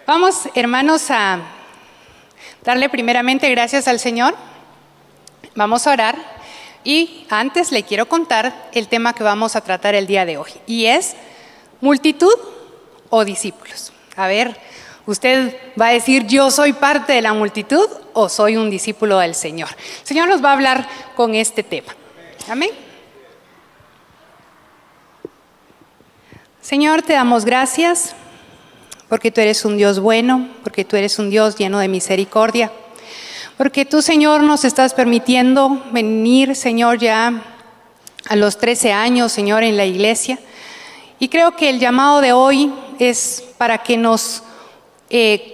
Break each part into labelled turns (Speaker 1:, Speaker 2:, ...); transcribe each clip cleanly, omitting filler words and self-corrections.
Speaker 1: Vamos, hermanos, a darle primeramente gracias al Señor. Vamos a orar y antes le quiero contar el tema que vamos a tratar el día de hoy. Y es multitud o discípulos. A ver, usted va a decir, ¿yo soy parte de la multitud o soy un discípulo del Señor? El Señor nos va a hablar con este tema. Amén. Señor, te damos gracias porque tú eres un Dios bueno, porque tú eres un Dios lleno de misericordia, porque tú, Señor, nos estás permitiendo venir, Señor, ya a los 13 años, Señor, en la iglesia. Y creo que el llamado de hoy es para que nos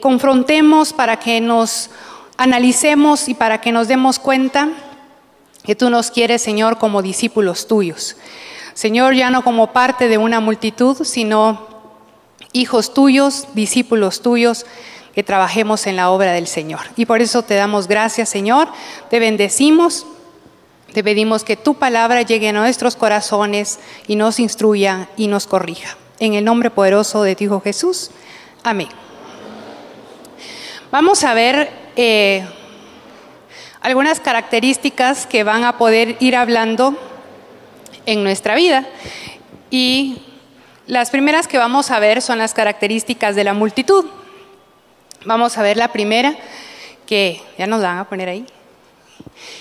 Speaker 1: confrontemos, para que nos analicemos y para que nos demos cuenta que tú nos quieres, Señor, como discípulos tuyos. Señor, ya no como parte de una multitud, sino hijos tuyos, discípulos tuyos, que trabajemos en la obra del Señor. Y por eso te damos gracias, Señor, te bendecimos, te pedimos que tu palabra llegue a nuestros corazones y nos instruya y nos corrija. En el nombre poderoso de tu Hijo Jesús. Amén. Vamos a ver algunas características que van a poder ir hablando en nuestra vida. Y las primeras que vamos a ver son las características de la multitud. Vamos a ver la primera, que ya nos van a poner ahí.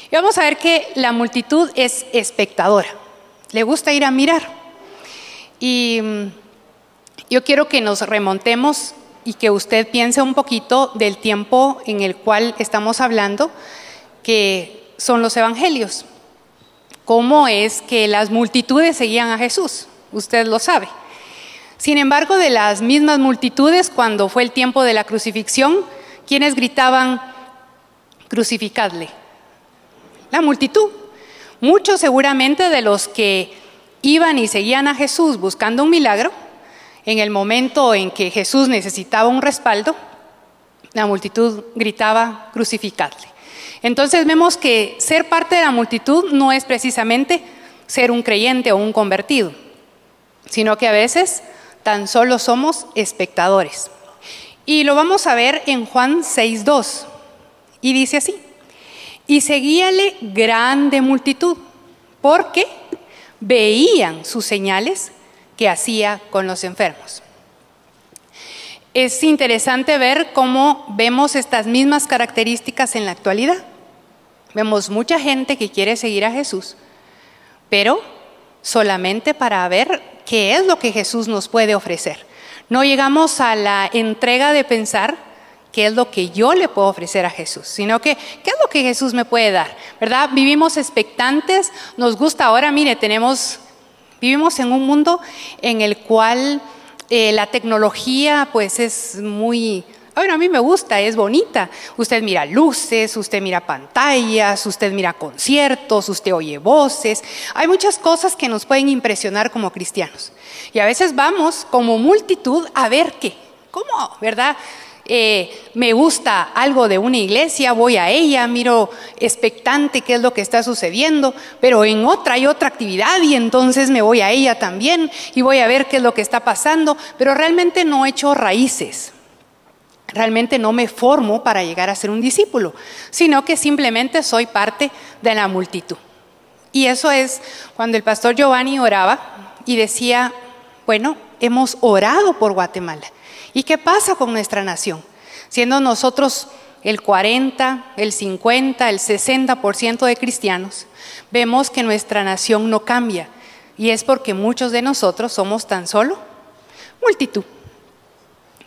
Speaker 1: Y vamos a ver que la multitud es espectadora, le gusta ir a mirar. Y yo quiero que nos remontemos y que usted piense un poquito del tiempo en el cual estamos hablando, que son los evangelios. ¿Cómo es que las multitudes seguían a Jesús? Usted lo sabe. Sin embargo, de las mismas multitudes, cuando fue el tiempo de la crucifixión, ¿quiénes gritaban, crucificadle? La multitud. Muchos seguramente de los que iban y seguían a Jesús buscando un milagro, en el momento en que Jesús necesitaba un respaldo, la multitud gritaba, crucificadle. Entonces vemos que ser parte de la multitud no es precisamente ser un creyente o un convertido, sino que a veces tan solo somos espectadores. Y lo vamos a ver en Juan 6:2. Y dice así: y seguíale grande multitud, porque veían sus señales que hacía con los enfermos. Es interesante ver cómo vemos estas mismas características en la actualidad. Vemos mucha gente que quiere seguir a Jesús, pero solamente para ver qué es lo que Jesús nos puede ofrecer. No llegamos a la entrega de pensar qué es lo que yo le puedo ofrecer a Jesús, sino que qué es lo que Jesús me puede dar, ¿verdad? Vivimos expectantes, nos gusta ahora, mire, vivimos en un mundo en el cual la tecnología pues es muy, bueno, a mí me gusta, es bonita. Usted mira luces, usted mira pantallas, usted mira conciertos, usted oye voces. Hay muchas cosas que nos pueden impresionar como cristianos. Y a veces vamos como multitud a ver qué, ¿cómo? ¿Verdad? Me gusta algo de una iglesia, voy a ella, miro expectante qué es lo que está sucediendo, pero en otra hay otra actividad y entonces me voy a ella también y voy a ver qué es lo que está pasando, pero realmente no he hecho raíces. Realmente no me formo para llegar a ser un discípulo, sino que simplemente soy parte de la multitud. Y eso es cuando el pastor Giovanni oraba y decía, bueno, hemos orado por Guatemala. ¿Y qué pasa con nuestra nación? Siendo nosotros el 40, el 50, el 60% de cristianos, vemos que nuestra nación no cambia. Y es porque muchos de nosotros somos tan solo multitud.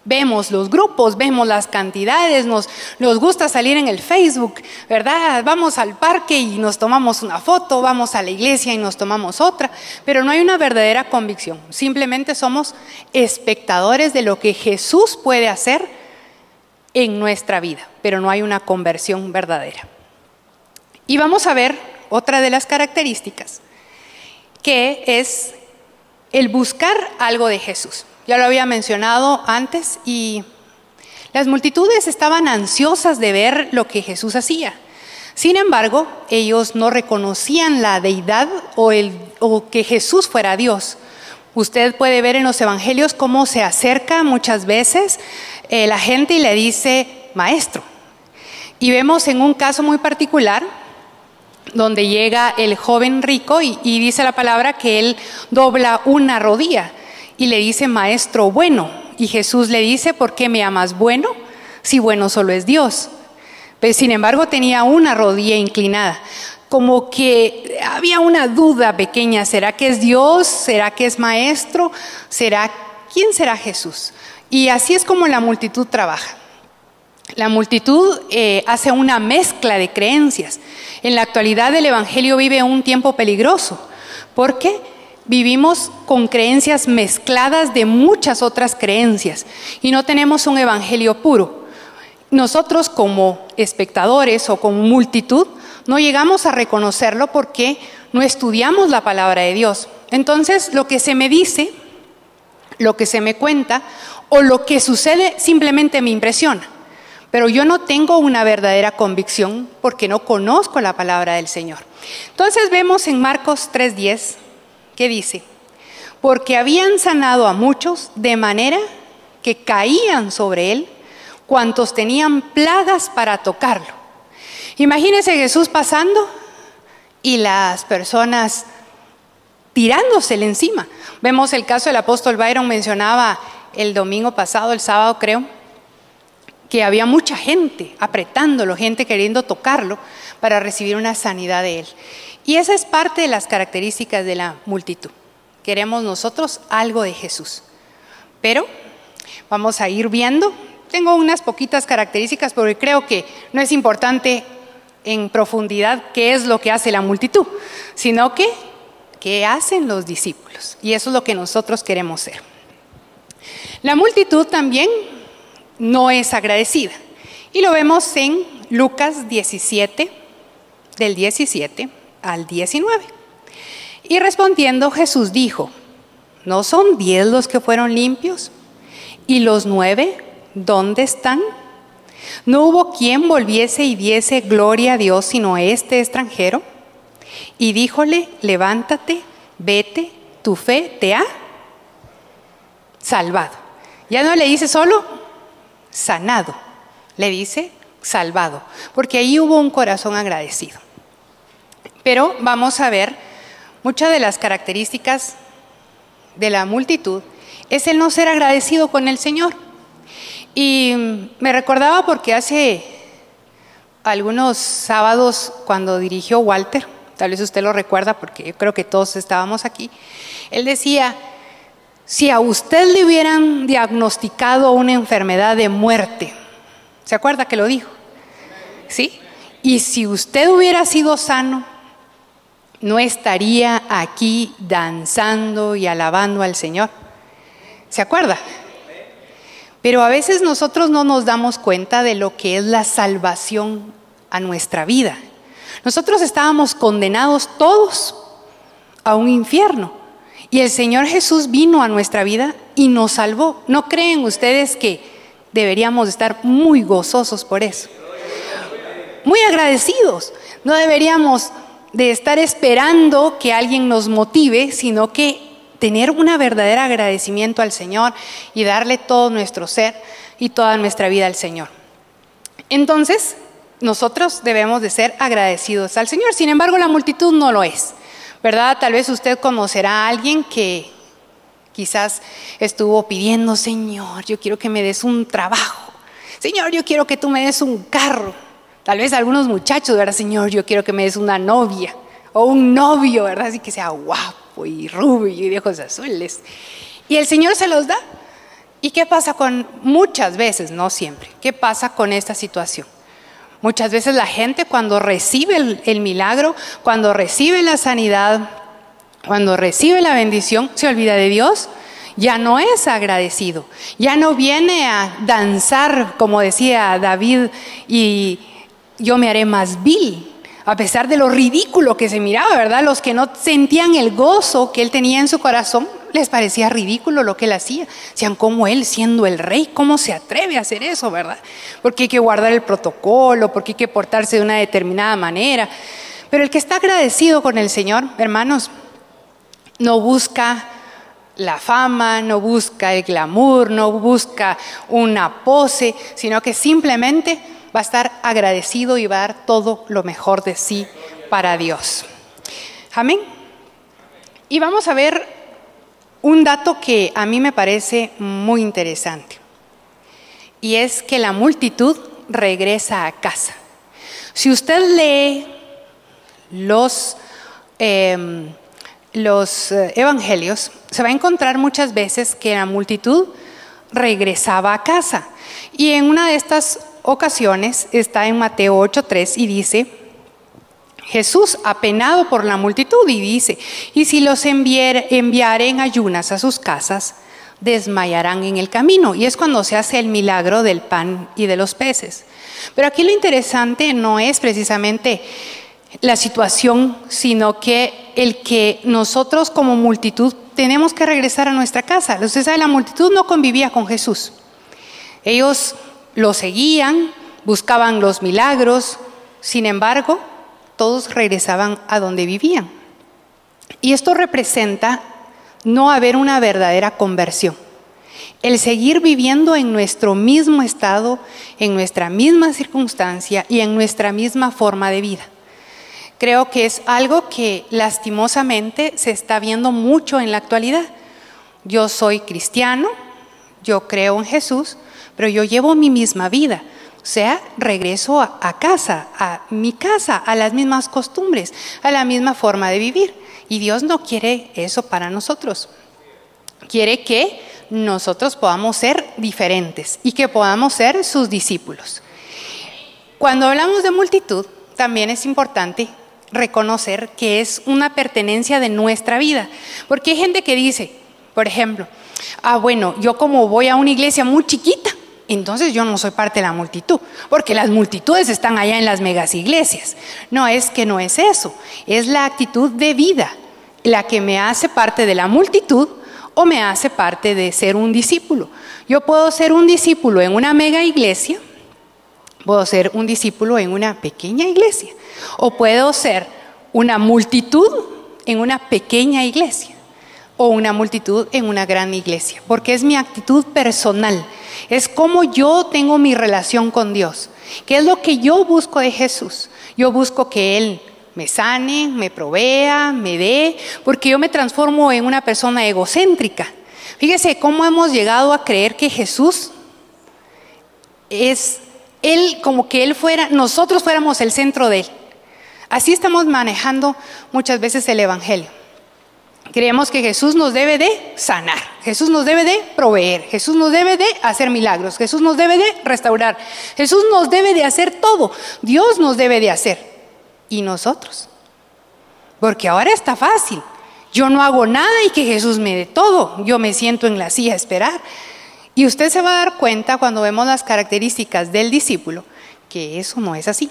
Speaker 1: Vemos los grupos, vemos las cantidades, nos gusta salir en el Facebook, ¿verdad? Vamos al parque y nos tomamos una foto, vamos a la iglesia y nos tomamos otra, pero no hay una verdadera convicción. Simplemente somos espectadores de lo que Jesús puede hacer en nuestra vida, pero no hay una conversión verdadera. Y vamos a ver otra de las características, que es el buscar algo de Jesús. Ya lo había mencionado antes y las multitudes estaban ansiosas de ver lo que Jesús hacía. Sin embargo, ellos no reconocían la deidad o que Jesús fuera Dios. Usted puede ver en los evangelios cómo se acerca muchas veces la gente y le dice maestro. Y vemos en un caso muy particular donde llega el joven rico y dice la palabra que él dobla una rodilla y le dice maestro bueno. Y Jesús le dice, ¿por qué me llamas bueno? Si bueno solo es Dios. Pero sin embargo tenía una rodilla inclinada. Como que había una duda pequeña, ¿será que es Dios? ¿Será que es maestro? ¿Quién será Jesús? Y así es como la multitud trabaja. La multitud hace una mezcla de creencias. En la actualidad el Evangelio vive un tiempo peligroso, porque vivimos con creencias mezcladas de muchas otras creencias y no tenemos un Evangelio puro. Nosotros como espectadores o como multitud no llegamos a reconocerlo porque no estudiamos la palabra de Dios. Entonces, lo que se me dice, lo que se me cuenta o lo que sucede simplemente me impresiona. Pero yo no tengo una verdadera convicción porque no conozco la palabra del Señor. Entonces vemos en Marcos 3:10 que dice, porque habían sanado a muchos de manera que caían sobre él cuantos tenían plagas para tocarlo. Imagínense Jesús pasando y las personas tirándosele encima. Vemos el caso del apóstol Byron, mencionaba el domingo pasado, el sábado creo, que había mucha gente apretándolo, gente queriendo tocarlo para recibir una sanidad de él. Y esa es parte de las características de la multitud. Queremos nosotros algo de Jesús. Pero vamos a ir viendo. Tengo unas poquitas características porque creo que no es importante en profundidad qué es lo que hace la multitud, sino que qué hacen los discípulos. Y eso es lo que nosotros queremos ser. La multitud también no es agradecida. Y lo vemos en Lucas 17, del 17 al 19. Y respondiendo Jesús dijo, ¿no son 10 los que fueron limpios? ¿Y los 9 dónde están? ¿No hubo quien volviese y diese gloria a Dios sino este extranjero? Y díjole, levántate, vete, tu fe te ha salvado. Ya no le dice solo sanado, le dice salvado, porque ahí hubo un corazón agradecido. Pero vamos a ver, muchas de las características de la multitud es el no ser agradecido con el Señor. Y me recordaba porque hace algunos sábados cuando dirigió Walter, tal vez usted lo recuerda porque yo creo que todos estábamos aquí, él decía, si a usted le hubieran diagnosticado una enfermedad de muerte, ¿se acuerda que lo dijo? ¿Sí? Y si usted hubiera sido sano, no estaría aquí danzando y alabando al Señor. ¿Se acuerda? Pero a veces nosotros no nos damos cuenta de lo que es la salvación a nuestra vida. Nosotros estábamos condenados todos a un infierno. Y el Señor Jesús vino a nuestra vida y nos salvó. ¿No creen ustedes que deberíamos estar muy gozosos por eso? Muy agradecidos. No deberíamos de estar esperando que alguien nos motive, sino que tener un verdadero agradecimiento al Señor y darle todo nuestro ser y toda nuestra vida al Señor. Entonces, nosotros debemos de ser agradecidos al Señor. Sin embargo, la multitud no lo es, ¿verdad? Tal vez usted conocerá a alguien que quizás estuvo pidiendo, Señor, yo quiero que me des un trabajo. Señor, yo quiero que tú me des un carro. Tal vez algunos muchachos, ¿verdad? Señor, yo quiero que me des una novia o un novio, ¿verdad? Así que sea guapo y rubio y de ojos azules. Y el Señor se los da. ¿Y qué pasa con muchas veces, no siempre? ¿Qué pasa con esta situación? Muchas veces la gente cuando recibe el milagro, cuando recibe la sanidad, cuando recibe la bendición, se olvida de Dios, ya no es agradecido, ya no viene a danzar, como decía David, y yo me haré más vil, a pesar de lo ridículo que se miraba, ¿verdad? Los que no sentían el gozo que él tenía en su corazón, les parecía ridículo lo que él hacía. Decían, ¿cómo él, siendo el rey, cómo se atreve a hacer eso, verdad? Porque hay que guardar el protocolo, porque hay que portarse de una determinada manera. Pero el que está agradecido con el Señor, hermanos, no busca la fama, no busca el glamour, no busca una pose, sino que simplemente va a estar agradecido y va a dar todo lo mejor de sí para Dios. Amén. Y vamos a ver un dato que a mí me parece muy interesante. Y es que la multitud regresa a casa. Si usted lee los evangelios, se va a encontrar muchas veces que la multitud regresaba a casa. Y en una de estas ocasiones está en Mateo 8:3 y dice: Jesús, apenado por la multitud, y dice: y si los enviare en ayunas a sus casas, desmayarán en el camino. Y es cuando se hace el milagro del pan y de los peces. Pero aquí lo interesante no es precisamente la situación, sino que el que nosotros como multitud tenemos que regresar a nuestra casa. Usted sabe, la multitud no convivía con Jesús. Ellos lo seguían, buscaban los milagros, sin embargo, todos regresaban a donde vivían. Y esto representa no haber una verdadera conversión. El seguir viviendo en nuestro mismo estado, en nuestra misma circunstancia y en nuestra misma forma de vida. Creo que es algo que lastimosamente se está viendo mucho en la actualidad. Yo soy cristiano, yo creo en Jesús, pero yo llevo mi misma vida. O sea, regreso a casa, a mi casa, a las mismas costumbres, a la misma forma de vivir. Y Dios no quiere eso para nosotros. Quiere que nosotros podamos ser diferentes y que podamos ser sus discípulos. Cuando hablamos de multitud, también es importante reconocer que es una pertenencia de nuestra vida. Porque hay gente que dice, por ejemplo, bueno, yo como voy a una iglesia muy chiquita, entonces yo no soy parte de la multitud, porque las multitudes están allá en las megas iglesias. No, es que no es eso, es la actitud de vida la que me hace parte de la multitud o me hace parte de ser un discípulo. Yo puedo ser un discípulo en una mega iglesia, puedo ser un discípulo en una pequeña iglesia, o puedo ser una multitud en una pequeña iglesia, o una multitud en una gran iglesia, porque es mi actitud personal, es cómo yo tengo mi relación con Dios, qué es lo que yo busco de Jesús. Yo busco que Él me sane, me provea, me dé, porque yo me transformo en una persona egocéntrica. Fíjese cómo hemos llegado a creer que Jesús es Él, como que Él fuera, nosotros fuéramos el centro de Él. Así estamos manejando muchas veces el evangelio. Creemos que Jesús nos debe de sanar, Jesús nos debe de proveer, Jesús nos debe de hacer milagros, Jesús nos debe de restaurar, Jesús nos debe de hacer todo, Dios nos debe de hacer. ¿Y nosotros? Porque ahora está fácil. Yo no hago nada y que Jesús me dé todo. Yo me siento en la silla a esperar. Y usted se va a dar cuenta cuando vemos las características del discípulo que eso no es así.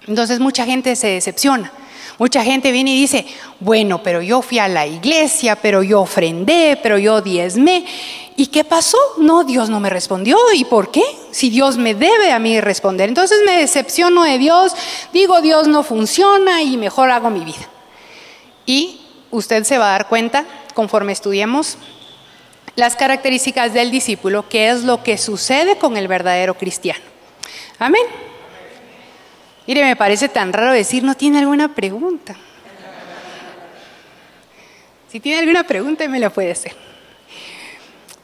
Speaker 1: Entonces mucha gente se decepciona. Mucha gente viene y dice, bueno, pero yo fui a la iglesia, pero yo ofrendé, pero yo diezmé. ¿Y qué pasó? No, Dios no me respondió. ¿Y por qué? Si Dios me debe a mí responder. Entonces me decepciono de Dios, digo Dios no funciona y mejor hago mi vida. Y usted se va a dar cuenta, conforme estudiemos las características del discípulo, qué es lo que sucede con el verdadero cristiano. Amén. Mire, me parece tan raro decir, ¿no tiene alguna pregunta? Si tiene alguna pregunta, me la puede hacer.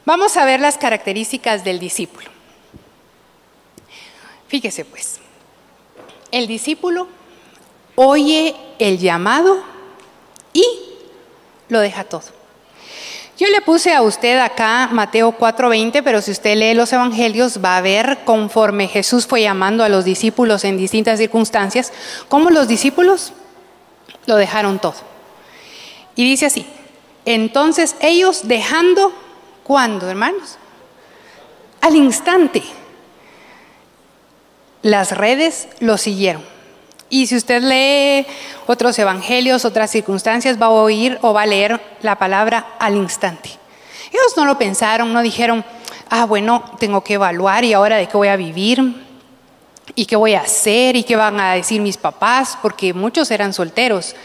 Speaker 1: Vamos a ver las características del discípulo. Fíjese pues, el discípulo oye el llamado y lo deja todo. Yo le puse a usted acá Mateo 4:20, pero si usted lee los evangelios va a ver conforme Jesús fue llamando a los discípulos en distintas circunstancias, cómo los discípulos lo dejaron todo. Y dice así, entonces ellos dejando, ¿cuándo, hermanos? Al instante, las redes lo siguieron. Y si usted lee otros evangelios, otras circunstancias, va a oír o va a leer la palabra al instante. Ellos no lo pensaron, no dijeron, bueno, tengo que evaluar y ahora de qué voy a vivir y qué voy a hacer y qué van a decir mis papás, porque muchos eran solteros.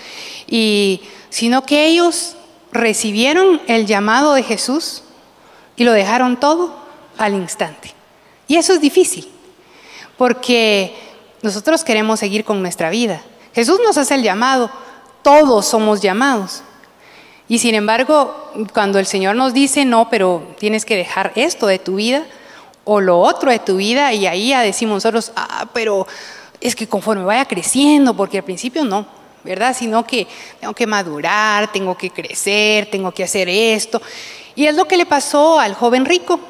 Speaker 1: Sino que ellos recibieron el llamado de Jesús y lo dejaron todo al instante. Y eso es difícil, porque nosotros queremos seguir con nuestra vida. Jesús nos hace el llamado, todos somos llamados. Y sin embargo, cuando el Señor nos dice, no, pero tienes que dejar esto de tu vida o lo otro de tu vida, y ahí ya decimos nosotros, pero es que conforme vaya creciendo, porque al principio no, ¿verdad? Sino que tengo que madurar, tengo que crecer, tengo que hacer esto. Y es lo que le pasó al joven rico.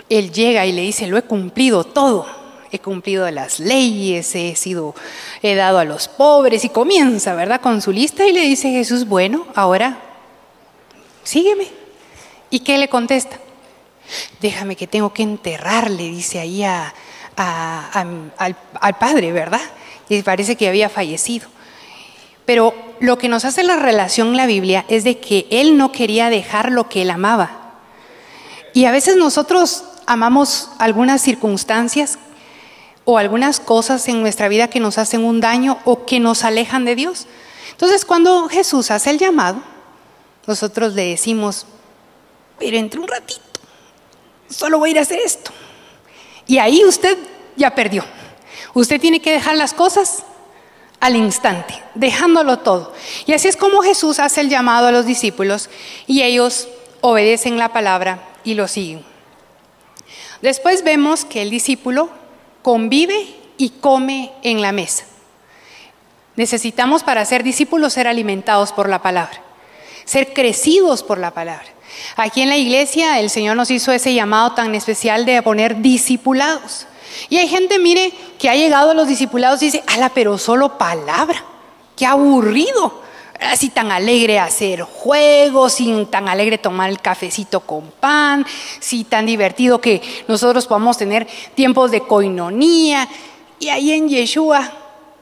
Speaker 1: Él llega y le dice, lo he cumplido todo. He cumplido las leyes, he dado a los pobres, y comienza, ¿verdad?, con su lista, y le dice Jesús, bueno, ahora sígueme. ¿Y qué le contesta? Déjame que tengo que enterrar, le dice ahí al padre, ¿verdad? Y parece que había fallecido. Pero lo que nos hace la relación en la Biblia es de que él no quería dejar lo que él amaba. Y a veces nosotros amamos algunas circunstancias o algunas cosas en nuestra vida que nos hacen un daño o que nos alejan de Dios. Entonces, cuando Jesús hace el llamado, nosotros le decimos, pero entre un ratito, solo voy a ir a hacer esto. Y ahí usted ya perdió. Usted tiene que dejar las cosas al instante, dejándolo todo. Y así es como Jesús hace el llamado a los discípulos y ellos obedecen la palabra y lo siguen. Después vemos que el discípulo convive y come en la mesa. Necesitamos, para ser discípulos, ser alimentados por la palabra, ser crecidos por la palabra. Aquí en la iglesia el Señor nos hizo ese llamado tan especial de poner discipulados. Y hay gente, mire, que ha llegado a los discipulados y dice, pero solo palabra, qué aburrido. Así tan alegre hacer juegos, tan alegre tomar el cafecito con pan, sí tan divertido que nosotros podamos tener tiempos de coinonía. Y ahí en Yeshua,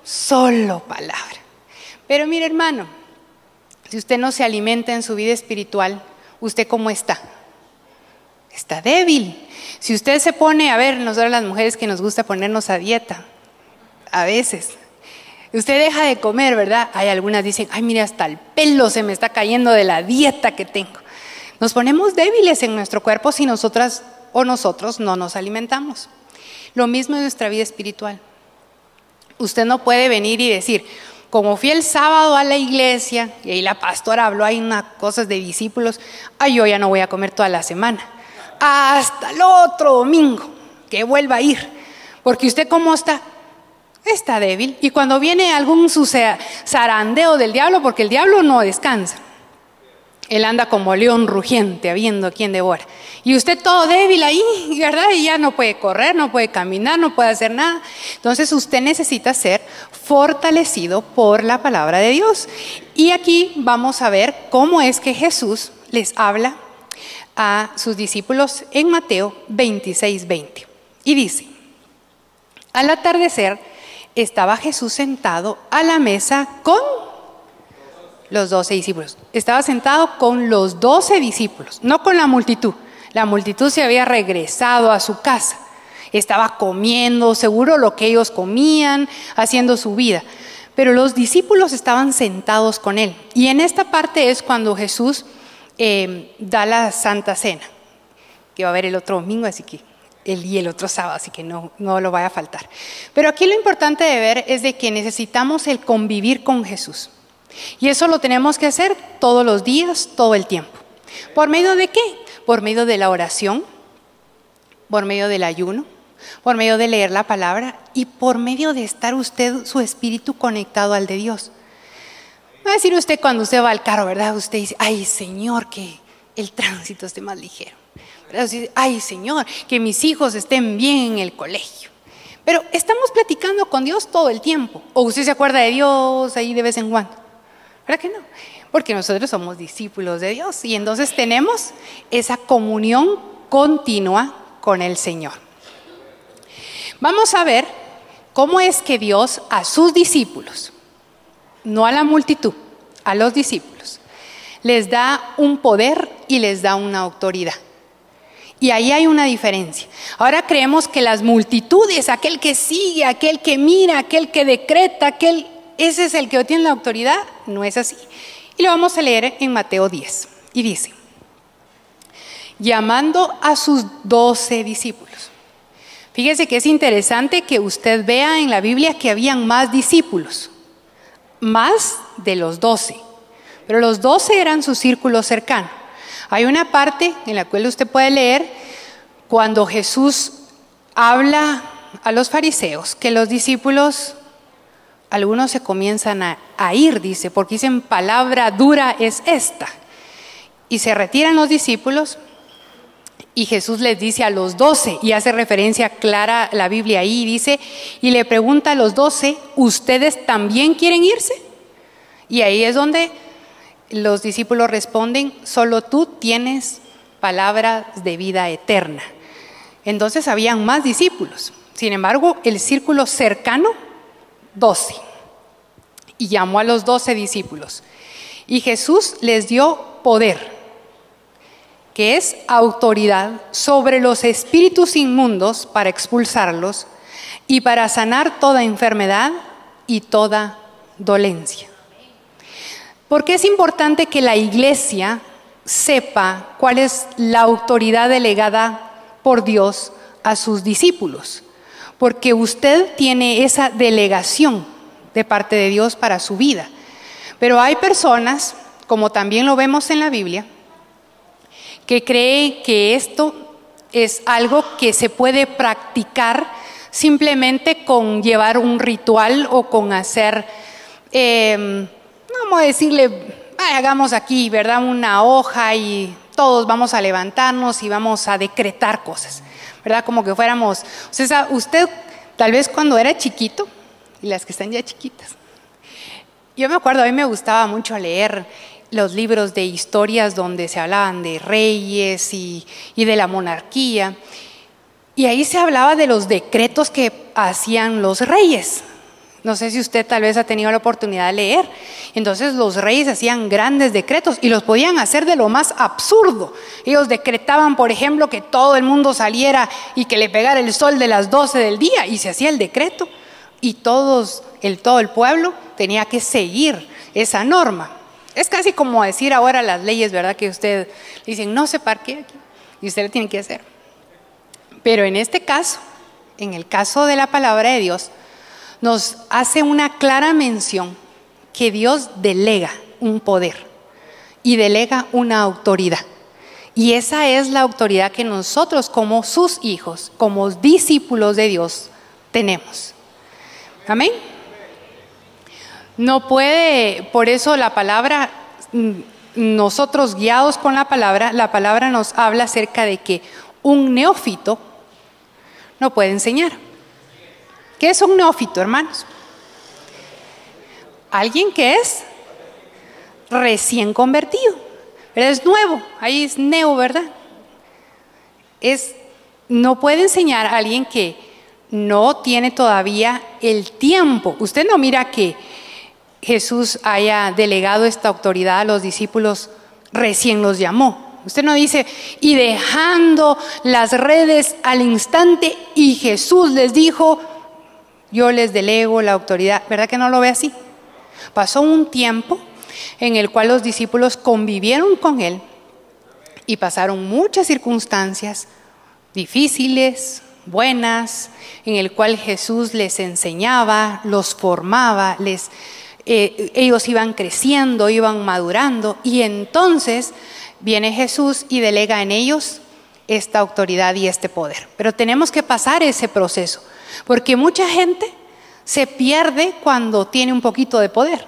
Speaker 1: solo palabra. Pero mire, hermano, si usted no se alimenta en su vida espiritual, ¿usted cómo está? Está débil. Si usted se pone, nosotros las mujeres que nos gusta ponernos a dieta, a veces, usted deja de comer, ¿verdad? Hay algunas dicen, mira, hasta el pelo se me está cayendo de la dieta que tengo. Nos ponemos débiles en nuestro cuerpo si nosotras o nosotros no nos alimentamos. Lo mismo en nuestra vida espiritual. Usted no puede venir y decir, como fui el sábado a la iglesia y ahí la pastora habló, hay unas cosas de discípulos, yo ya no voy a comer toda la semana. Hasta el otro domingo, que vuelva a ir. Porque usted, ¿cómo está? Está débil. Y cuando viene algún zarandeo del diablo, porque el diablo no descansa, él anda como león rugiente, habiendo quien devora. Y usted todo débil ahí, ¿verdad? Y ya no puede correr, no puede caminar, no puede hacer nada. Entonces usted necesita ser fortalecido por la palabra de Dios. Y aquí vamos a ver cómo es que Jesús les habla a sus discípulos en Mateo 26:20. Y dice, al atardecer estaba Jesús sentado a la mesa con los 12 discípulos. Estaba sentado con los 12 discípulos, no con la multitud. La multitud se había regresado a su casa. Estaba comiendo, seguro lo que ellos comían, haciendo su vida. Pero los discípulos estaban sentados con él. Y en esta parte es cuando Jesús da la Santa Cena, que va a haber el otro domingo, así que y el otro sábado, así que no lo vaya a faltar. Pero aquí lo importante de ver es de que necesitamos el convivir con Jesús. Y eso lo tenemos que hacer todos los días, todo el tiempo. ¿Por medio de qué? Por medio de la oración, por medio del ayuno, por medio de leer la palabra y por medio de estar usted, su espíritu conectado al de Dios. Va a decir usted cuando usted va al carro, ¿verdad? Usted dice, Señor, que el tránsito esté más ligero. ¿Verdad? Usted dice, Señor, que mis hijos estén bien en el colegio. Pero estamos platicando con Dios todo el tiempo. ¿O usted se acuerda de Dios ahí de vez en cuando? ¿Verdad que no? Porque nosotros somos discípulos de Dios y entonces tenemos esa comunión continua con el Señor. Vamos a ver cómo es que Dios a sus discípulos, no a la multitud, a los discípulos, les da un poder y les da una autoridad. Y ahí hay una diferencia. Ahora creemos que las multitudes, aquel que sigue, aquel que mira, aquel que decreta, ese es el que tiene la autoridad. No es así. Y lo vamos a leer en Mateo 10. Y dice, llamando a sus 12 discípulos. Fíjese que es interesante que usted vea en la Biblia que habían más discípulos, más de los 12, pero los 12 eran su círculo cercano. Hay una parte en la cual usted puede leer cuando Jesús habla a los fariseos, que los discípulos, algunos se comienzan a ir, dice, porque dicen, palabra dura es esta. Y se retiran los discípulos y Jesús les dice a los 12, y hace referencia clara la Biblia ahí, dice, y le pregunta a los 12, ¿ustedes también quieren irse? Y ahí es donde los discípulos responden, solo tú tienes palabras de vida eterna. Entonces habían más discípulos. Sin embargo, el círculo cercano, 12. Y llamó a los 12 discípulos. Y Jesús les dio poder, que es autoridad sobre los espíritus inmundos para expulsarlos y para sanar toda enfermedad y toda dolencia. Porque es importante que la iglesia sepa cuál es la autoridad delegada por Dios a sus discípulos, porque usted tiene esa delegación de parte de Dios para su vida. Pero hay personas, como también lo vemos en la Biblia, que creen que esto es algo que se puede practicar simplemente con llevar un ritual o con hacer, vamos a decirle, hagamos aquí, ¿verdad?, una hoja y todos vamos a levantarnos y vamos a decretar cosas, ¿verdad? Como que fuéramos, o sea, usted tal vez cuando era chiquito, y las que están ya chiquitas, yo me acuerdo, a mí me gustaba mucho leer los libros de historias donde se hablaban de reyes y de la monarquía, y ahí se hablaba de los decretos que hacían los reyes. No sé si usted tal vez ha tenido la oportunidad de leer. Entonces los reyes hacían grandes decretos y los podían hacer de lo más absurdo. Ellos decretaban, por ejemplo, que todo el mundo saliera y que le pegara el sol de las 12 del día, y se hacía el decreto y todo el pueblo tenía que seguir esa norma. Es casi como decir ahora las leyes, ¿verdad? Que usted dicen, no se parquee aquí, y usted lo tiene que hacer. Pero en este caso, en el caso de la palabra de Dios, nos hace una clara mención que Dios delega un poder y delega una autoridad. Y esa es la autoridad que nosotros como sus hijos, como discípulos de Dios, tenemos. Amén. No puede, por eso la palabra, nosotros guiados con la palabra nos habla acerca de que un neófito no puede enseñar. ¿Qué es un neófito, hermanos? Alguien que es recién convertido, ¿verdad? Es nuevo, ahí es neo, ¿verdad? No puede enseñar a alguien que no tiene todavía el tiempo. Usted no mira que Jesús haya delegado esta autoridad a los discípulos, recién los llamó. Usted no dice, y dejando las redes al instante, y Jesús les dijo, yo les delego la autoridad. ¿Verdad que no lo ve así? Pasó un tiempo en el cual los discípulos convivieron con Él y pasaron muchas circunstancias difíciles, buenas, en el cual Jesús les enseñaba, los formaba, ellos iban creciendo, iban madurando, y entonces viene Jesús y delega en ellos esta autoridad y este poder. Pero tenemos que pasar ese proceso, porque mucha gente se pierde cuando tiene un poquito de poder.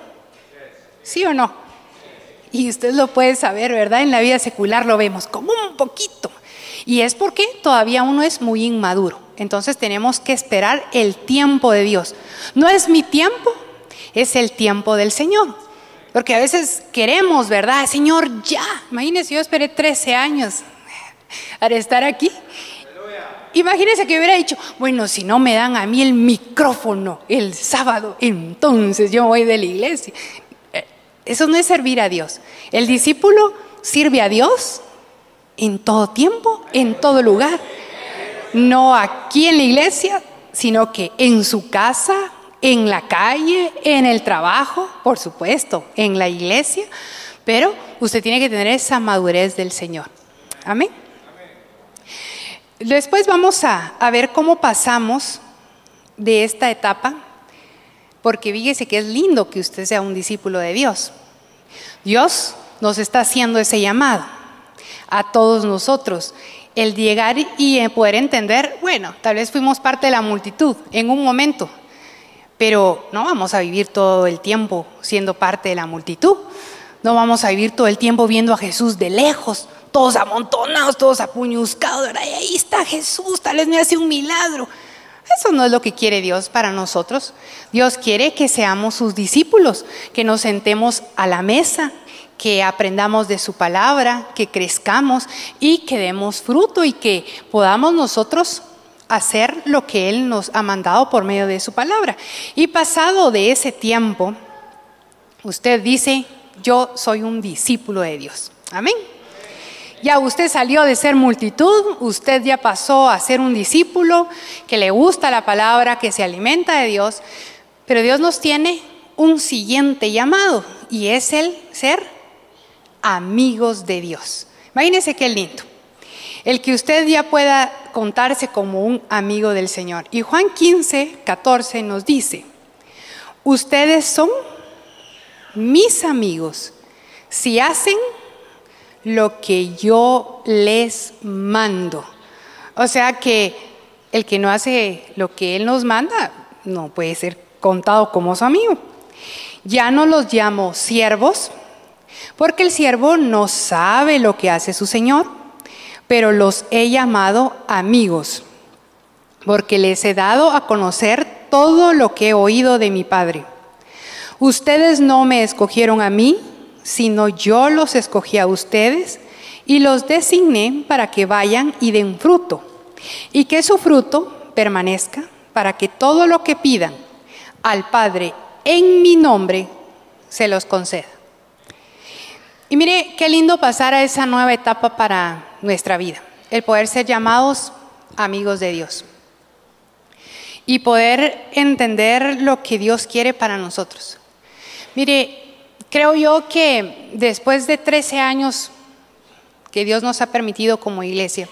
Speaker 1: ¿Sí o no? Y usted lo puede saber, ¿verdad? En la vida secular lo vemos como un poquito. Y es porque todavía uno es muy inmaduro. Entonces tenemos que esperar el tiempo de Dios. No es mi tiempo, es el tiempo del Señor. Porque a veces queremos, ¿verdad? Señor, ya. Imagínese, yo esperé 13 años para estar aquí. Imagínese que hubiera dicho, bueno, si no me dan a mí el micrófono el sábado, entonces yo voy de la iglesia. Eso no es servir a Dios. El discípulo sirve a Dios en todo tiempo, en todo lugar. No aquí en la iglesia, sino que en su casa, en la calle, en el trabajo, por supuesto, en la iglesia, pero usted tiene que tener esa madurez del Señor. Amén. Después vamos a ver cómo pasamos de esta etapa, porque fíjese que es lindo que usted sea un discípulo de Dios. Dios nos está haciendo ese llamado a todos nosotros, el llegar y poder entender, bueno, tal vez fuimos parte de la multitud en un momento, pero no vamos a vivir todo el tiempo siendo parte de la multitud, no vamos a vivir todo el tiempo viendo a Jesús de lejos, todos amontonados, todos apuñuscados, y ahí está Jesús, tal vez me hace un milagro. Eso no es lo que quiere Dios para nosotros. Dios quiere que seamos sus discípulos, que nos sentemos a la mesa, que aprendamos de su palabra, que crezcamos y que demos fruto y que podamos nosotros hacer lo que Él nos ha mandado por medio de su palabra. Y pasado de ese tiempo, usted dice, yo soy un discípulo de Dios. Amén. Ya usted salió de ser multitud, usted ya pasó a ser un discípulo que le gusta la palabra, que se alimenta de Dios, pero Dios nos tiene un siguiente llamado y es el ser amigos de Dios. Imagínese qué lindo, el que usted ya pueda contarse como un amigo del Señor. Y Juan 15:14 nos dice, ustedes son mis amigos si hacen lo que yo les mando. O sea que el que no hace lo que Él nos manda no puede ser contado como su amigo. Ya no los llamo siervos, porque el siervo no sabe lo que hace su Señor, pero los he llamado amigos, porque les he dado a conocer todo lo que he oído de mi Padre. Ustedes no me escogieron a mí, sino yo los escogí a ustedes y los designé para que vayan y den fruto, y que su fruto permanezca, para que todo lo que pidan al Padre en mi nombre se los conceda. Y mire qué lindo pasar a esa nueva etapa para nuestra vida, el poder ser llamados amigos de Dios y poder entender lo que Dios quiere para nosotros. Mire, creo yo que después de 13 años que Dios nos ha permitido como iglesia,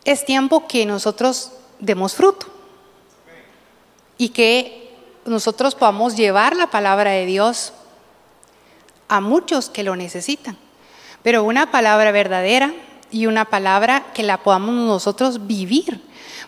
Speaker 1: es tiempo que nosotros demos fruto y que nosotros podamos llevar la palabra de Dios a muchos que lo necesitan, pero una palabra verdadera y una palabra que la podamos nosotros vivir,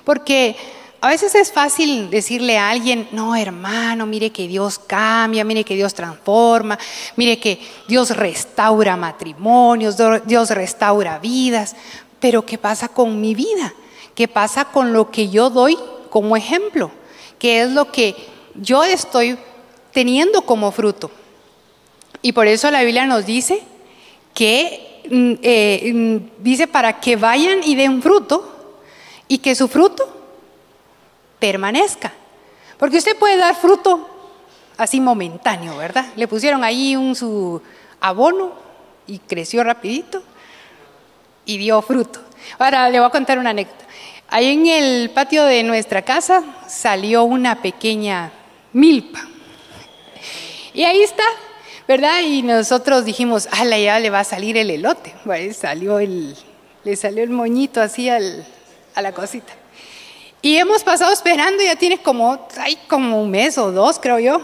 Speaker 1: porque a veces es fácil decirle a alguien, no hermano, mire que Dios cambia, mire que Dios transforma, mire que Dios restaura matrimonios, Dios restaura vidas, pero ¿qué pasa con mi vida? ¿Qué pasa con lo que yo doy como ejemplo? ¿Qué es lo que yo estoy teniendo como fruto? Y por eso la Biblia nos dice que dice para que vayan y den fruto y que su fruto permanezca. Porque usted puede dar fruto así momentáneo, ¿verdad? Le pusieron ahí su abono y creció rapidito y dio fruto. Ahora le voy a contar una anécdota. Ahí en el patio de nuestra casa salió una pequeña milpa. Y ahí está, ¿verdad? Y nosotros dijimos, ala, ya le va a salir el elote. Bueno, le salió el moñito así a la cosita. Y hemos pasado esperando, ya tiene como un mes o dos, creo yo.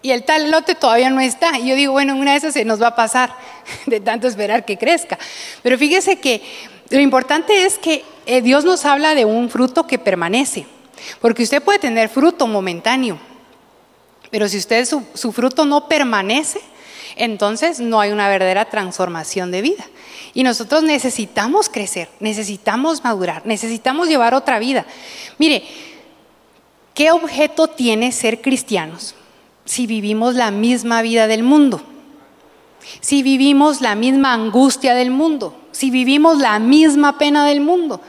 Speaker 1: Y el tal elote todavía no está. Y yo digo, bueno, una de esas se nos va a pasar de tanto esperar que crezca. Pero fíjese que lo importante es que Dios nos habla de un fruto que permanece. Porque usted puede tener fruto momentáneo, pero si su fruto no permanece, entonces no hay una verdadera transformación de vida. Y nosotros necesitamos crecer, necesitamos madurar, necesitamos llevar otra vida. Mire, ¿qué objeto tiene ser cristianos si vivimos la misma vida del mundo? Si vivimos la misma angustia del mundo, si vivimos la misma pena del mundo,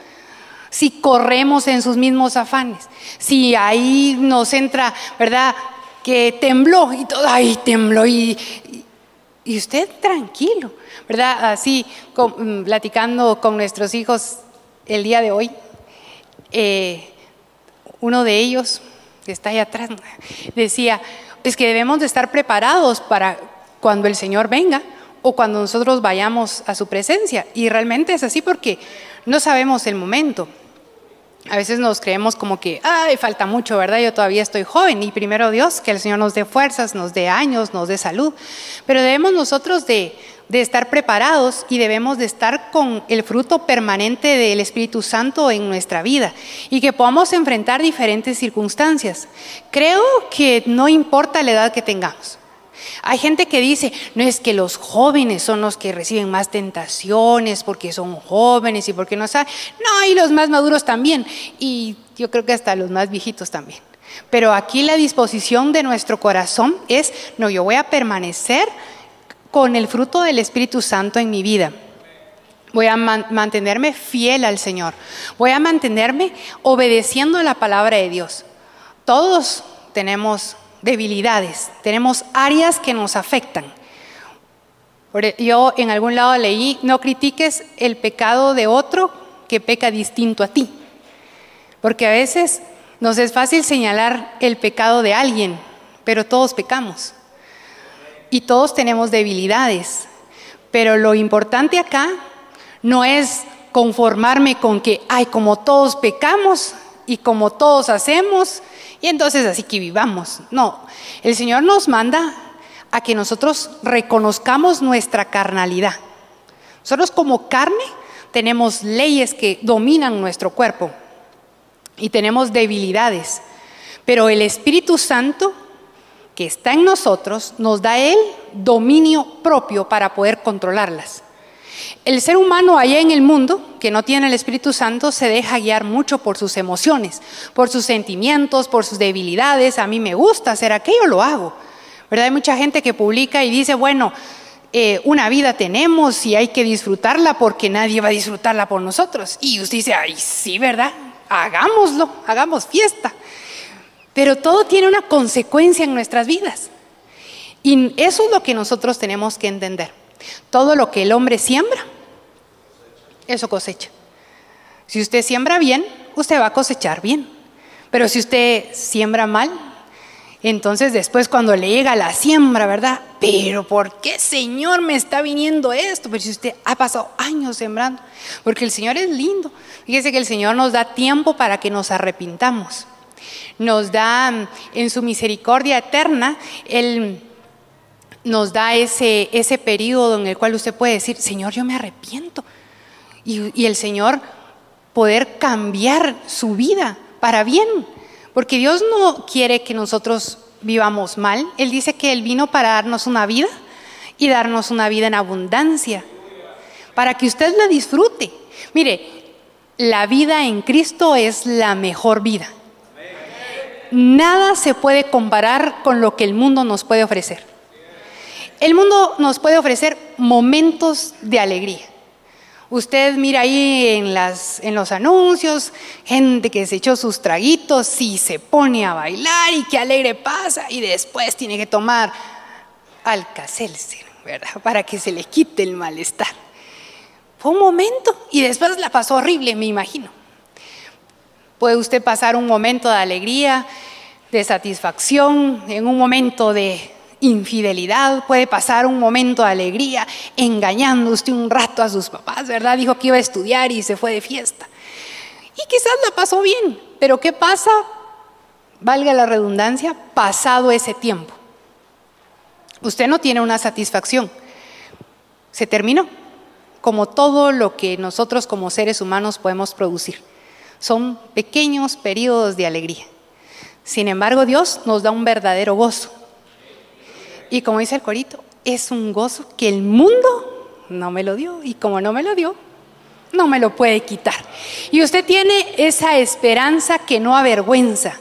Speaker 1: si corremos en sus mismos afanes, si ahí nos entra, ¿verdad?, que tembló y todo, ay, tembló y usted tranquilo, ¿verdad? Así, platicando con nuestros hijos el día de hoy, uno de ellos que está ahí atrás, decía, es que debemos de estar preparados para cuando el Señor venga o cuando nosotros vayamos a su presencia. Y realmente es así porque no sabemos el momento. A veces nos creemos como que, ay, falta mucho, ¿verdad? Yo todavía estoy joven y primero Dios, que el Señor nos dé fuerzas, nos dé años, nos dé salud. Pero debemos nosotros de estar preparados y debemos de estar con el fruto permanente del Espíritu Santo en nuestra vida y que podamos enfrentar diferentes circunstancias. Creo que no importa la edad que tengamos. Hay gente que dice, no, es que los jóvenes son los que reciben más tentaciones porque son jóvenes y porque no saben. No, y los más maduros también. Y yo creo que hasta los más viejitos también. Pero aquí la disposición de nuestro corazón es, no, yo voy a permanecer con el fruto del Espíritu Santo en mi vida. Voy a mantenerme fiel al Señor. Voy a mantenerme obedeciendo la palabra de Dios. Todos tenemos debilidades, tenemos áreas que nos afectan. Yo en algún lado leí, no critiques el pecado de otro que peca distinto a ti. Porque a veces nos es fácil señalar el pecado de alguien, pero todos pecamos. Y todos tenemos debilidades. Pero lo importante acá no es conformarme con que, ay, como todos pecamos y como todos hacemos, y entonces así que vivamos. No, el Señor nos manda a que nosotros reconozcamos nuestra carnalidad. Nosotros como carne tenemos leyes que dominan nuestro cuerpo y tenemos debilidades, pero el Espíritu Santo que está en nosotros nos da el dominio propio para poder controlarlas. El ser humano allá en el mundo, que no tiene el Espíritu Santo, se deja guiar mucho por sus emociones, por sus sentimientos, por sus debilidades. A mí me gusta hacer aquello, lo hago, ¿verdad? Hay mucha gente que publica y dice, bueno, una vida tenemos y hay que disfrutarla porque nadie va a disfrutarla por nosotros. Y usted dice, ay, sí, ¿verdad? Hagámoslo, hagamos fiesta. Pero todo tiene una consecuencia en nuestras vidas. Y eso es lo que nosotros tenemos que entender. Todo lo que el hombre siembra, eso cosecha. Si usted siembra bien, usted va a cosechar bien. Pero si usted siembra mal, entonces después cuando le llega la siembra, ¿verdad? Pero ¿por qué, Señor, me está viniendo esto? Pero si usted ha pasado años sembrando, porque el Señor es lindo. Fíjese que el Señor nos da tiempo para que nos arrepintamos. Nos da en su misericordia eterna, Él nos da ese periodo en el cual usted puede decir, Señor, yo me arrepiento. Y el Señor poder cambiar su vida para bien. Porque Dios no quiere que nosotros vivamos mal. Él dice que Él vino para darnos una vida y darnos una vida en abundancia. Para que usted la disfrute. Mire, la vida en Cristo es la mejor vida. Nada se puede comparar con lo que el mundo nos puede ofrecer. El mundo nos puede ofrecer momentos de alegría. Usted mira ahí en los anuncios, gente que se echó sus traguitos y se pone a bailar y qué alegre pasa y después tiene que tomar Alka-Seltzer, ¿verdad? Para que se le quite el malestar. Fue un momento y después la pasó horrible, me imagino. Puede usted pasar un momento de alegría, de satisfacción, en un momento de infidelidad, puede pasar un momento de alegría engañando usted un rato a sus papás, ¿verdad? Dijo que iba a estudiar y se fue de fiesta. Y quizás la pasó bien, pero ¿qué pasa? Valga la redundancia, pasado ese tiempo. Usted no tiene una satisfacción. Se terminó, como todo lo que nosotros como seres humanos podemos producir. Son pequeños periodos de alegría. Sin embargo, Dios nos da un verdadero gozo. Y como dice el corito, es un gozo que el mundo no me lo dio. Y como no me lo dio, no me lo puede quitar. Y usted tiene esa esperanza que no avergüenza.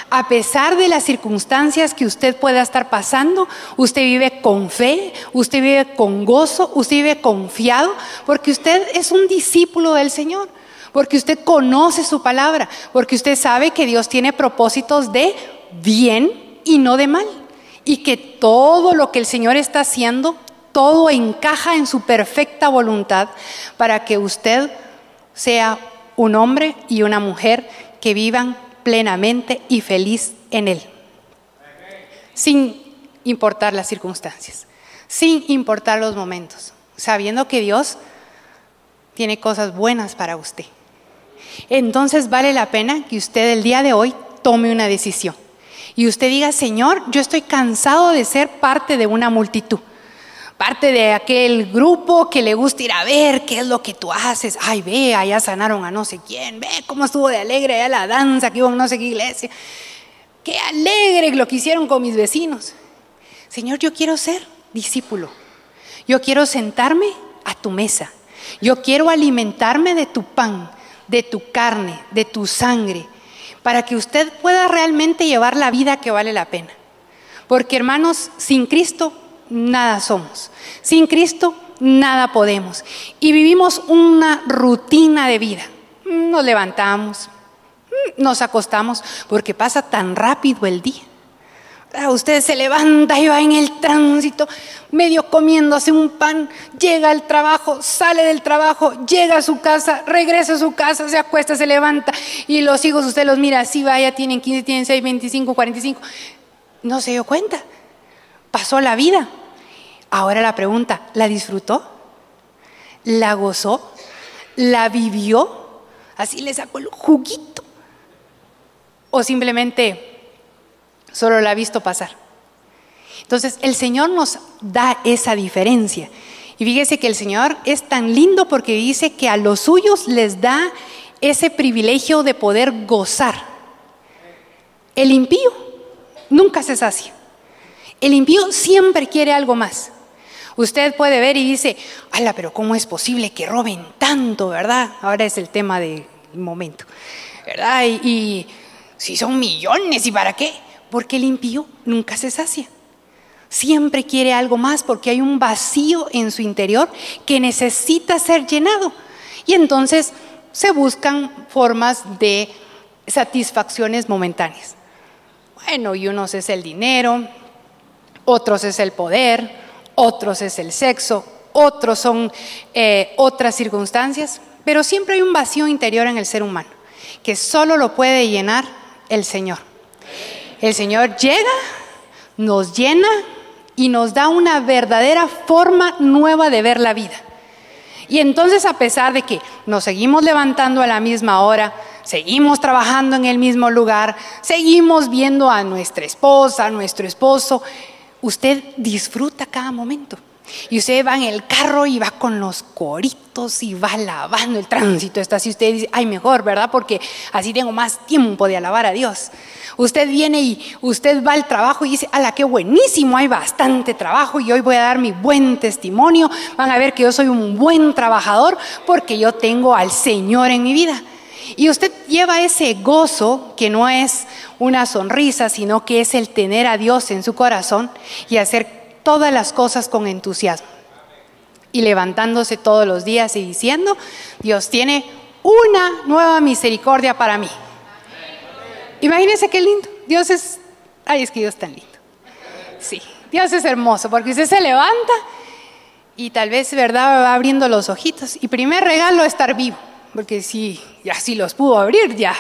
Speaker 1: A pesar de las circunstancias que usted pueda estar pasando, usted vive con fe, usted vive con gozo, usted vive confiado, porque usted es un discípulo del Señor. Porque usted conoce su palabra, porque usted sabe que Dios tiene propósitos de bien y no de mal. Y que todo lo que el Señor está haciendo, todo encaja en su perfecta voluntad para que usted sea un hombre y una mujer que vivan plenamente y feliz en Él, sin importar las circunstancias, sin importar los momentos, sabiendo que Dios tiene cosas buenas para usted. Entonces vale la pena que usted el día de hoy tome una decisión y usted diga: Señor, yo estoy cansado de ser parte de una multitud, parte de aquel grupo que le gusta ir a ver qué es lo que tú haces. Ay, ve, allá sanaron a no sé quién, ve cómo estuvo de alegre allá la danza que iba a no sé qué iglesia, qué alegre lo que hicieron con mis vecinos. Señor, yo quiero ser discípulo, yo quiero sentarme a tu mesa, yo quiero alimentarme de tu pan, de tu carne, de tu sangre, para que usted pueda realmente llevar la vida que vale la pena. Porque, hermanos, sin Cristo nada somos, sin Cristo nada podemos, y vivimos una rutina de vida. Nos levantamos, nos acostamos, porque pasa tan rápido el día. Usted se levanta y va en el tránsito, medio comiéndose un pan, llega al trabajo, sale del trabajo, llega a su casa, regresa a su casa, se acuesta, se levanta, y los hijos usted los mira así, vaya, tienen 15, tienen 6, 25, 45. No se dio cuenta, pasó la vida. Ahora la pregunta: ¿la disfrutó? ¿La gozó? ¿La vivió? ¿Así le sacó el juguito? ¿O simplemente solo la ha visto pasar? Entonces el Señor nos da esa diferencia. Y fíjese que el Señor es tan lindo porque dice que a los suyos les da ese privilegio de poder gozar. El impío nunca se sacia. El impío siempre quiere algo más. Usted puede ver y dice: ala, pero ¿cómo es posible que roben tanto, verdad? Ahora es el tema del momento, ¿verdad? Y si son millones, ¿y para qué? Porque el impío nunca se sacia. Siempre quiere algo más porque hay un vacío en su interior que necesita ser llenado. Y entonces se buscan formas de satisfacciones momentáneas. Bueno, y unos es el dinero, otros es el poder, otros es el sexo, otros son otras circunstancias, pero siempre hay un vacío interior en el ser humano que solo lo puede llenar el Señor. El Señor llega, nos llena y nos da una verdadera forma nueva de ver la vida. Y entonces, a pesar de que nos seguimos levantando a la misma hora, seguimos trabajando en el mismo lugar, seguimos viendo a nuestra esposa, a nuestro esposo, usted disfruta cada momento. Y usted va en el carro y va con los coritos y va alabando. El tránsito está así, usted dice: ay, mejor, ¿verdad? Porque así tengo más tiempo de alabar a Dios. Usted viene y usted va al trabajo y dice: ala, qué buenísimo, hay bastante trabajo y hoy voy a dar mi buen testimonio. Van a ver que yo soy un buen trabajador porque yo tengo al Señor en mi vida. Y usted lleva ese gozo que no es una sonrisa, sino que es el tener a Dios en su corazón y hacer todas las cosas con entusiasmo. Y levantándose todos los días y diciendo: Dios tiene una nueva misericordia para mí. Imagínense qué lindo. Dios es... ay, es que Dios es tan lindo. Sí, Dios es hermoso porque usted se levanta y tal vez, ¿verdad?, va abriendo los ojitos. Y primer regalo, estar vivo. Porque si ya sí los pudo abrir, ya,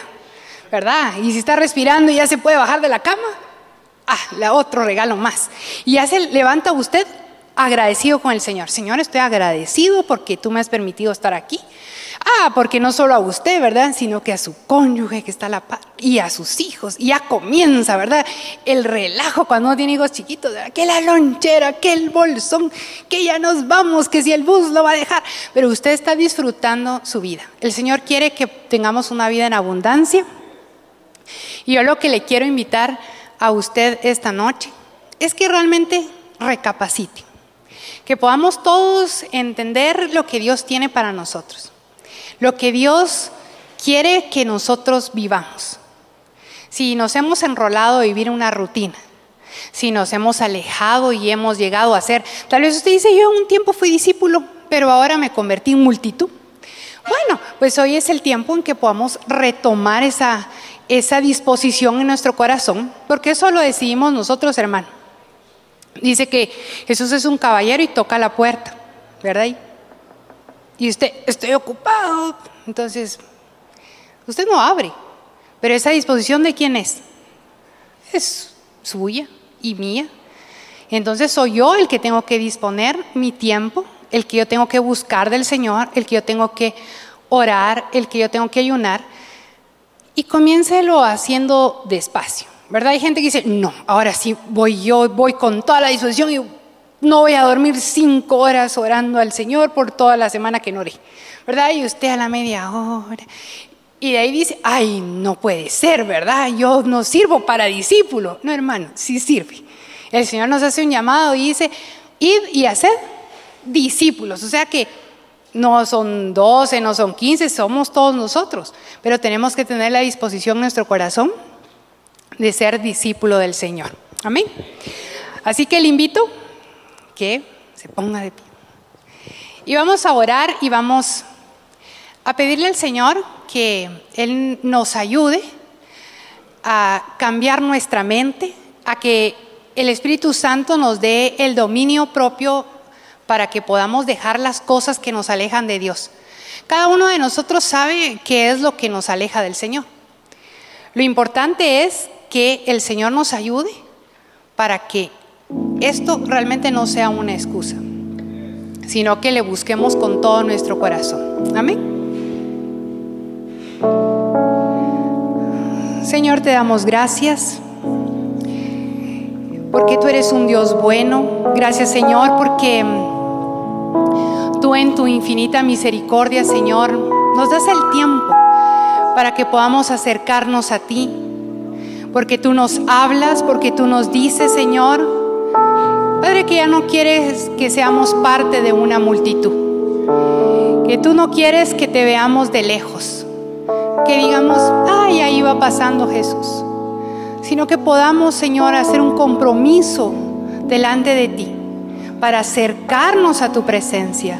Speaker 1: ¿verdad? Y si está respirando y ya se puede bajar de la cama, otro regalo más. Y ya se levanta usted agradecido con el Señor. Señor, estoy agradecido porque tú me has permitido estar aquí. Porque no solo a usted, ¿verdad?, sino que a su cónyuge que está a la par y a sus hijos. Y ya comienza, ¿verdad?, el relajo cuando uno tiene hijos chiquitos, ¿verdad?, que la lonchera, que el bolsón, que ya nos vamos, que si el bus lo va a dejar. Pero usted está disfrutando su vida. El Señor quiere que tengamos una vida en abundancia. Y yo lo que le quiero invitar a usted esta noche es que realmente recapacite, que podamos todos entender lo que Dios tiene para nosotros, lo que Dios quiere que nosotros vivamos. Si nos hemos enrolado a vivir una rutina, si nos hemos alejado y hemos llegado a ser, tal vez usted dice: yo un tiempo fui discípulo, pero ahora me convertí en multitud. Bueno, pues hoy es el tiempo en que podamos retomar esa disposición en nuestro corazón, porque eso lo decidimos nosotros, hermano. Dice que Jesús es un caballero y toca la puerta, ¿verdad? Y usted: estoy ocupado. Entonces, usted no abre. Pero esa disposición, ¿de quién es? es suya y mía. Entonces soy yo el que tengo que disponer mi tiempo, el que yo tengo que buscar del Señor, el que yo tengo que orar, el que yo tengo que ayunar. Y comiéncelo haciendo despacio, ¿verdad? Hay gente que dice, no, ahora sí voy con toda la disposición y no voy a dormir 5 horas orando al Señor por toda la semana que no oré, ¿verdad? Y usted a la media hora. Y de ahí dice, ay, no puede ser, ¿verdad? Yo no sirvo para discípulo. No, hermano, sí sirve. El Señor nos hace un llamado y dice, id y haced discípulos. O sea que no son 12, no son 15, somos todos nosotros. Pero tenemos que tener la disposición en nuestro corazón de ser discípulo del Señor. Amén. Así que le invito que se ponga de pie. Y vamos a orar y vamos a pedirle al Señor que Él nos ayude a cambiar nuestra mente, a que el Espíritu Santo nos dé el dominio propio para que podamos dejar las cosas que nos alejan de Dios. Cada uno de nosotros sabe qué es lo que nos aleja del Señor. Lo importante es que el Señor nos ayude para que esto realmente no sea una excusa, sino que le busquemos con todo nuestro corazón. Amén. Señor, te damos gracias porque tú eres un Dios bueno. Gracias, Señor, porque tú en tu infinita misericordia, Señor, nos das el tiempo para que podamos acercarnos a ti, porque tú nos hablas, porque tú nos dices, Señor, Padre, que ya no quieres que seamos parte de una multitud, que tú no quieres que te veamos de lejos, que digamos, ay, ahí va pasando Jesús, sino que podamos, Señor, hacer un compromiso delante de ti para acercarnos a tu presencia,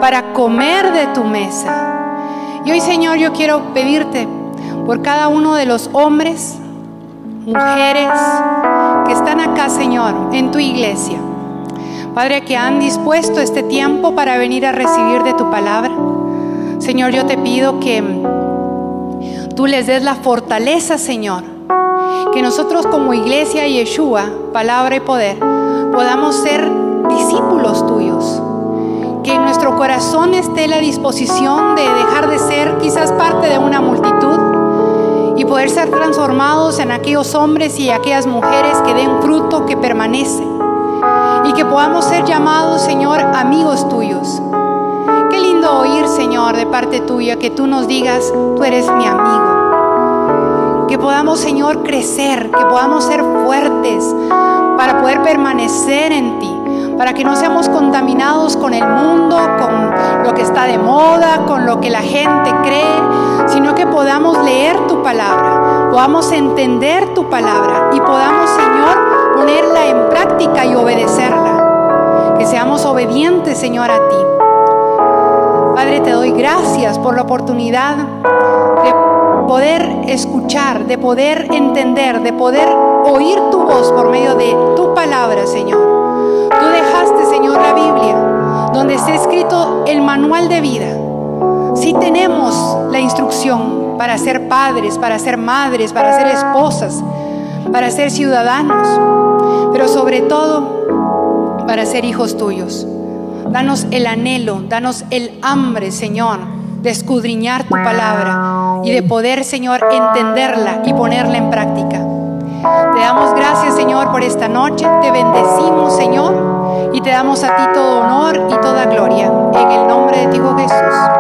Speaker 1: para comer de tu mesa. Y hoy, Señor, yo quiero pedirte por cada uno de los hombres, mujeres que están acá, Señor, en tu iglesia, Padre, que han dispuesto este tiempo para venir a recibir de tu palabra. Señor, yo te pido que tú les des la fortaleza, Señor, que nosotros como iglesia Yeshua, palabra y poder, podamos ser discípulos tuyos, que en nuestro corazón esté la disposición de dejar de ser quizás parte de una multitud y poder ser transformados en aquellos hombres y aquellas mujeres que den fruto, que permanece, y que podamos ser llamados, Señor, amigos tuyos. Qué lindo oír, Señor, de parte tuya, que tú nos digas, tú eres mi amigo. Que podamos, Señor, crecer, que podamos ser fuertes para poder permanecer en ti, para que no seamos contaminados con el mundo, con lo que está de moda, con lo que la gente cree, sino que podamos leer tu palabra, podamos entender tu palabra y podamos, Señor, ponerla en práctica y obedecerla. Que seamos obedientes, Señor, a ti. Padre, te doy gracias por la oportunidad de poder escuchar, de poder entender, de poder oír tu voz por medio de tu palabra, Señor. Tú dejaste, Señor, la Biblia, donde está escrito el manual de vida. Sí tenemos la instrucción para ser padres, para ser madres, para ser esposas, para ser ciudadanos, pero sobre todo para ser hijos tuyos. Danos el anhelo, danos el hambre, Señor, de escudriñar tu palabra y de poder, Señor, entenderla y ponerla en práctica. Te damos gracias, Señor, por esta noche. Te bendecimos, Señor, y te damos a ti todo honor y toda gloria. En el nombre de ti, Hijo Jesús.